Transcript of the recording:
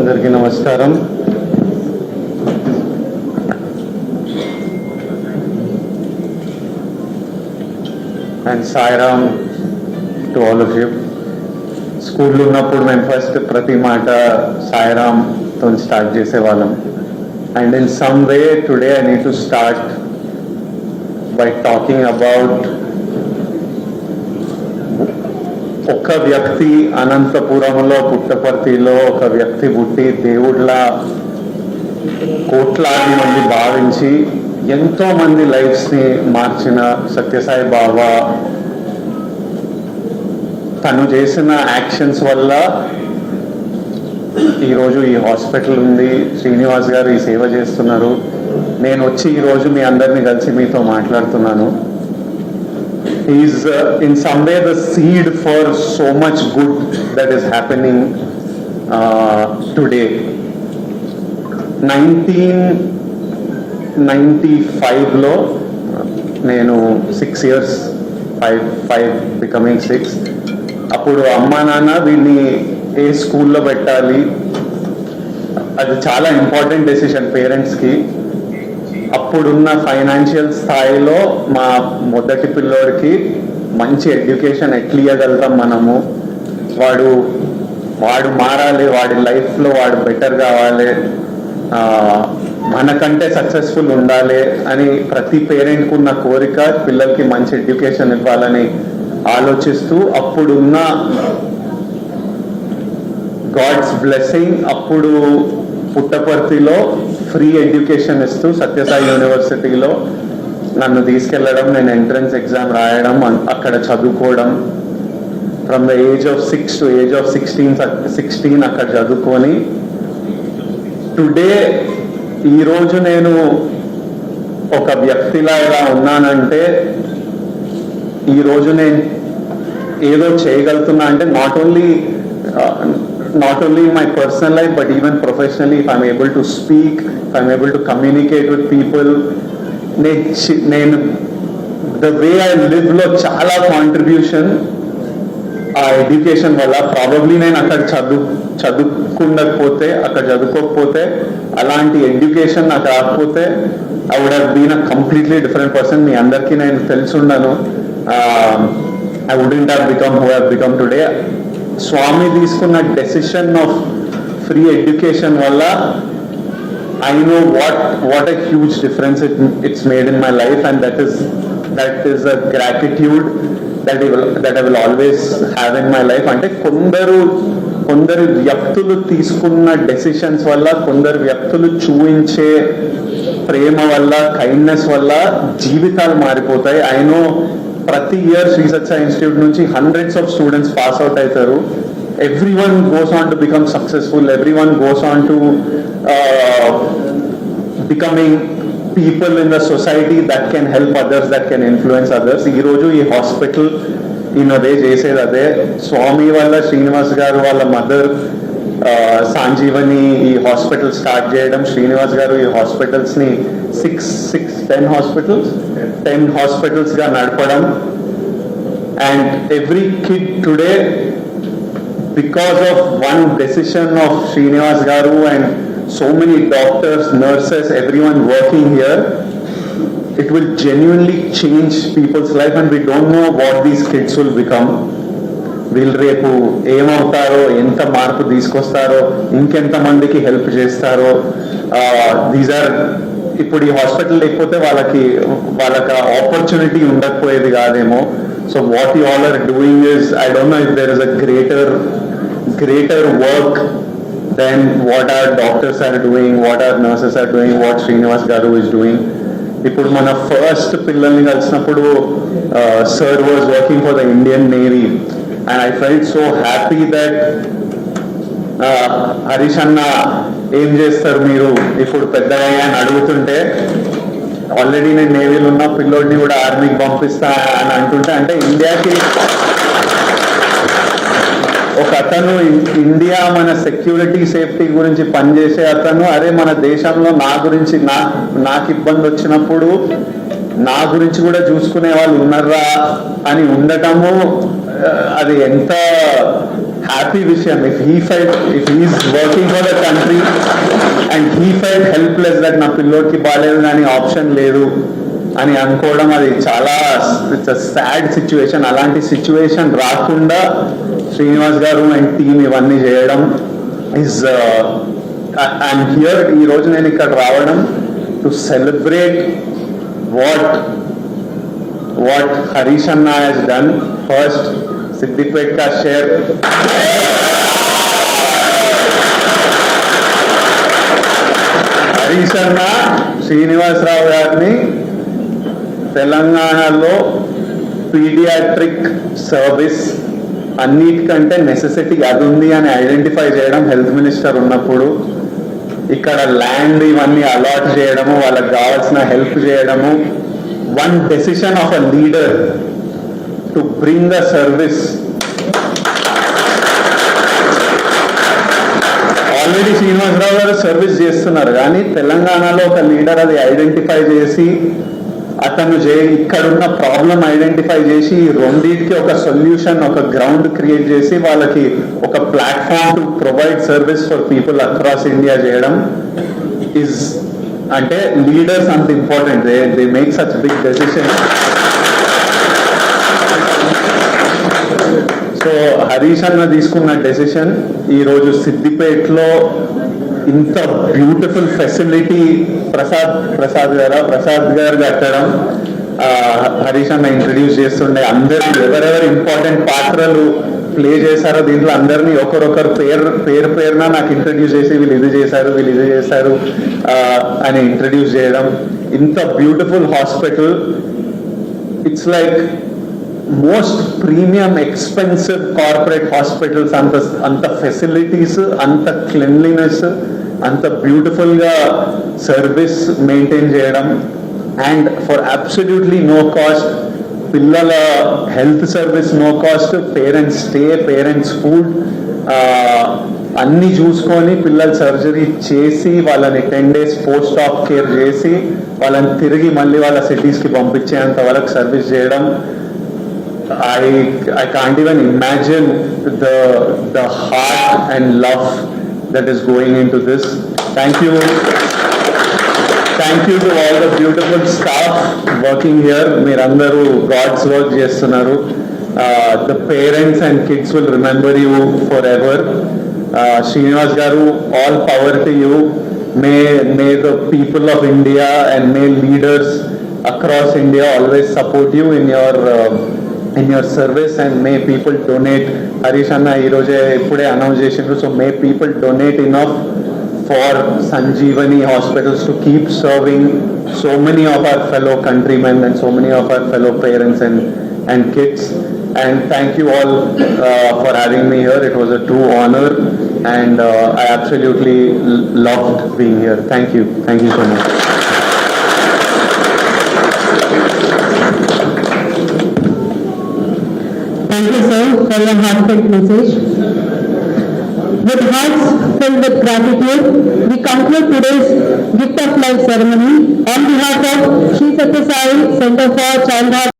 అందరికీ నమస్కారం. And Sairam to all of you. స్కూల్లో ఉన్నప్పుడు మేము ఫస్ట్ ప్రతి మాట సాయిరామ్తో స్టార్ట్ చేసేవాళ్ళం. And in some way today I need to start by talking about ఒక వ్యక్తి అనంతపురంలో పుట్టపర్తిలో ఒక వ్యక్తి పుట్టి దేవుళ్ళ కోట్లాది మంది భావించి ఎంతో మంది లైఫ్స్ని మార్చిన సత్యసాయి బాబా తను చేసిన యాక్షన్స్ వల్ల ఈరోజు ఈ హాస్పిటల్ ఉంది. శ్రీనివాస్ గారు ఈ సేవ చేస్తున్నారు. నేను వచ్చి ఈరోజు మీ అందరినీ కలిసి మీతో మాట్లాడుతున్నాను. Is in some way the seed for so much good that is happening today. 1995 లో నేను 6 years, 5 becoming 6. అప్పుడు అమ్మా నాన్న వీళ్ళని ఏ స్కూల్లో పెట్టాలి, అది చాలా ఇంపార్టెంట్ డెసిషన్ పేరెంట్స్కి. అప్పుడున్న ఫైనాన్షియల్ స్థాయిలో మా మొదటి పిల్లోడికి మంచి ఎడ్యుకేషన్ ఎట్లా ఇవ్వగలుగుతాం మనము, వాడు మారాలి, వాడి లైఫ్లో వాడు బెటర్ కావాలి, మనకంటే సక్సెస్ఫుల్ ఉండాలి అని ప్రతి పేరెంట్కి ఉన్న కోరిక పిల్లలకి మంచి ఎడ్యుకేషన్ ఇవ్వాలని ఆలోచిస్తూ అప్పుడున్న గాడ్స్ బ్లెస్సింగ్ అప్పుడు పుట్టపర్తిలో ఫ్రీ ఎడ్యుకేషన్ ఇస్తూ సత్యసాయి యూనివర్సిటీలో నన్ను తీసుకెళ్లడం, నేను ఎంట్రన్స్ ఎగ్జామ్ రాయడం, అక్కడ చదువుకోవడం. From the age of 6 to age of 16 అక్కడ చదువుకొని టుడే ఈరోజు నేను ఒక వ్యక్తిలా ఇలా ఉన్నానంటే, ఈరోజు నేను ఏదో చేయగలుగుతున్నా అంటే not only in my personal life but even professionally, if I'm able to speak, if I'm able to communicate with people, నేను the way I live లో చాలా కాంట్రిబ్యూషన్ ఆ ఎడ్యుకేషన్ వల్ల. ప్రాబబ్లీ నేను అక్కడ చదువుకోకపోతే అలాంటి ఎడ్యుకేషన్ నాకు రాకపోతే I would have been a completely different person. మీ అందరికీ నేను తెలుసుండను. I wouldn't have become who I have become today. స్వామి తీసుకున్న డెసిషన్ ఆఫ్ ఫ్రీ ఎడ్యుకేషన్ వల్ల I know what a huge difference it's made in my life, and that is a gratitude that I will always have in my life. అంటే కొందరు వ్యక్తులు తీసుకున్న decisions వల్ల, కొందరు వ్యక్తులు చూపించే ప్రేమ వల్ల, కైండ్నెస్ వల్ల జీవితాలు మారిపోతాయి. I know ప్రతి ఇయర్ శ్రీ సత్య ఇన్స్టిట్యూట్ నుంచి hundreds of students pass out అవుతారు. Everyone goes on to become successful. Everyone goes on to becoming people in the society that can help others, that can influence others. ఈ రోజు ఈ hospital in అదే చేసేది అదే. స్వామి వల్ల శ్రీనివాస్ గారు వాళ్ళ మదర్ సంజీవని ఈ హాస్పిటల్ స్టార్ట్ చేయడం, శ్రీనివాస్ గారు ఈ హాస్పిటల్స్ ని 10 హాస్పిటల్స్ గా నడపడం. And every kid today, because of one decision of Srinivas Garu and so many doctors, nurses, everyone working here, it will genuinely change people's life, and we don't know what these kids will become. వీళ్ళు రేపు ఏమవుతారో, ఎంత మార్పు తీసుకొస్తారో, ఇంకెంత మందికి help చేస్తారో. These are ఇప్పుడు ఈ hospital లేకపోతే వాళ్ళకి ఆపర్చునిటీ ఉండకపోయేది కాదేమో. So what you all are doing is, I don't know if there is a greater work than what our doctors are doing, what our nurses are doing, what Srinivas Garu is doing. ఇప్పుడు మన first పిల్లల్ని కలిసినప్పుడు sir was working for the Indian Navy, and I felt so happy that Harish అన్న ఏం చేస్తారు మీరు ఇప్పుడు పెద్దగా అని అడుగుతుంటే, ఆల్రెడీ నేను నేవీలో ఉన్న పిల్లోడిని కూడా ఆర్మీకి పంపిస్తా అని అంటుంటే, అంటే ఇండియాకి ఒక అతను, ఇండియా మన సెక్యూరిటీ సేఫ్టీ గురించి పనిచేసే అతను, అరే మన దేశంలో నాకు ఇబ్బంది వచ్చినప్పుడు నా గురించి కూడా చూసుకునే వాళ్ళు ఉన్నారా అని ఉండటము, అది ఎంత happy విషయం. If he is working for the country and he felt helpless that నా పిల్లోడికి బాగాలేదు కానీ ఆప్షన్ లేదు అని అనుకోవడం, అది చాలా ఇట్స్ అ సాడ్ సిచ్యువేషన్. అలాంటి సిచ్యువేషన్ రాకుండా శ్రీనివాస్ గారు అండ్ టీమ్ ఇవన్నీ చేయడం ఈజ్ ఐఎమ్ హియర్. ఈరోజు నేను ఇక్కడ రావడం to celebrate what Harish Anna has done. First, Siddipet ka share. Harish Anna, Srinivas Rao గారిని తెలంగాణలో పీడియాట్రిక్ సర్వీస్ అన్నిటికంటే నెసెసిటీ అది ఉంది అని ఐడెంటిఫై చేయడం, హెల్త్ మినిస్టర్ ఉన్నప్పుడు ఇక్కడ ల్యాండ్ ఇవన్నీ అలాట్ చేయడము, వాళ్ళకి కావాల్సిన హెల్ప్ చేయడము, one decision of a leader to bring the service. Already Srinivasarao గారు సర్వీస్ చేస్తున్నారు కానీ తెలంగాణలో ఒక లీడర్ అది ఐడెంటిఫై చేసి అతను ఇక్కడున్న ప్రాబ్లం ఐడెంటిఫై చేసి రెండింటికి ఒక సొల్యూషన్, ఒక గ్రౌండ్ క్రియేట్ చేసి వాళ్ళకి ఒక platform to provide service for people across India చేయడం ఈజ్, అంటే లీడర్స్ అంత important. They make such big decision. So Harish అన్న తీసుకున్న డెసిషన్ ఈరోజు సిద్దిపేటలో ఇంత బ్యూటిఫుల్ ఫెసిలిటీ ప్రసాద్ గారు కట్టడం, హరీష్ అన్న ఇంట్రడ్యూస్ చేస్తుండే అందరు ఎవరెవరు ఇంపార్టెంట్ పాత్రలు ప్లే చేశారో దీంట్లో అందరినీ ఒకరొకరు పేరున నాకు ఇంట్రడ్యూస్ చేసి వీళ్ళు ఇది చేశారు అని ఇంట్రడ్యూస్ చేయడం. ఇంత beautiful hospital, it's like most premium expensive corporate hospitals. అంత ఫెసిలిటీస్, అంత క్లెన్లీనెస్, అంత బ్యూటిఫుల్ గా సర్వీస్ మెయింటైన్ చేయడం and for absolutely no cost. పిల్లల health service no cost, parents stay, parents food అన్ని చూసుకొని పిల్లల సర్జరీ చేసి వాళ్ళని 10 days పోస్ట్ ఆఫ్ కేర్ చేసి వాళ్ళని తిరిగి మళ్ళీ వాళ్ళ సిటీస్కి పంపించేంత వరకు సర్వీస్ చేయడం. I can't even imagine the heart and love that is going into this. Thank you to all the beautiful staff working here. Meerandaru God's work chestunaru. The parents and kids will remember you forever. Srinivas garu, all power to you. May the people of India and may leaders across India always support you in your service, and may people donate. Harish Anna ee roje ippude announce chesindru, so may people donate enough for Sanjeevani hospitals to keep serving so many of our fellow countrymen and so many of our fellow parents and kids. And thank you all for having me here. It was a true honor and I absolutely loved being here. Thank you so much. Thank you, sir, for your heartfelt message. With hearts filled with gratitude, we conclude today's gift of life ceremony. On behalf of Shri Sathya Sai Center for Child Heart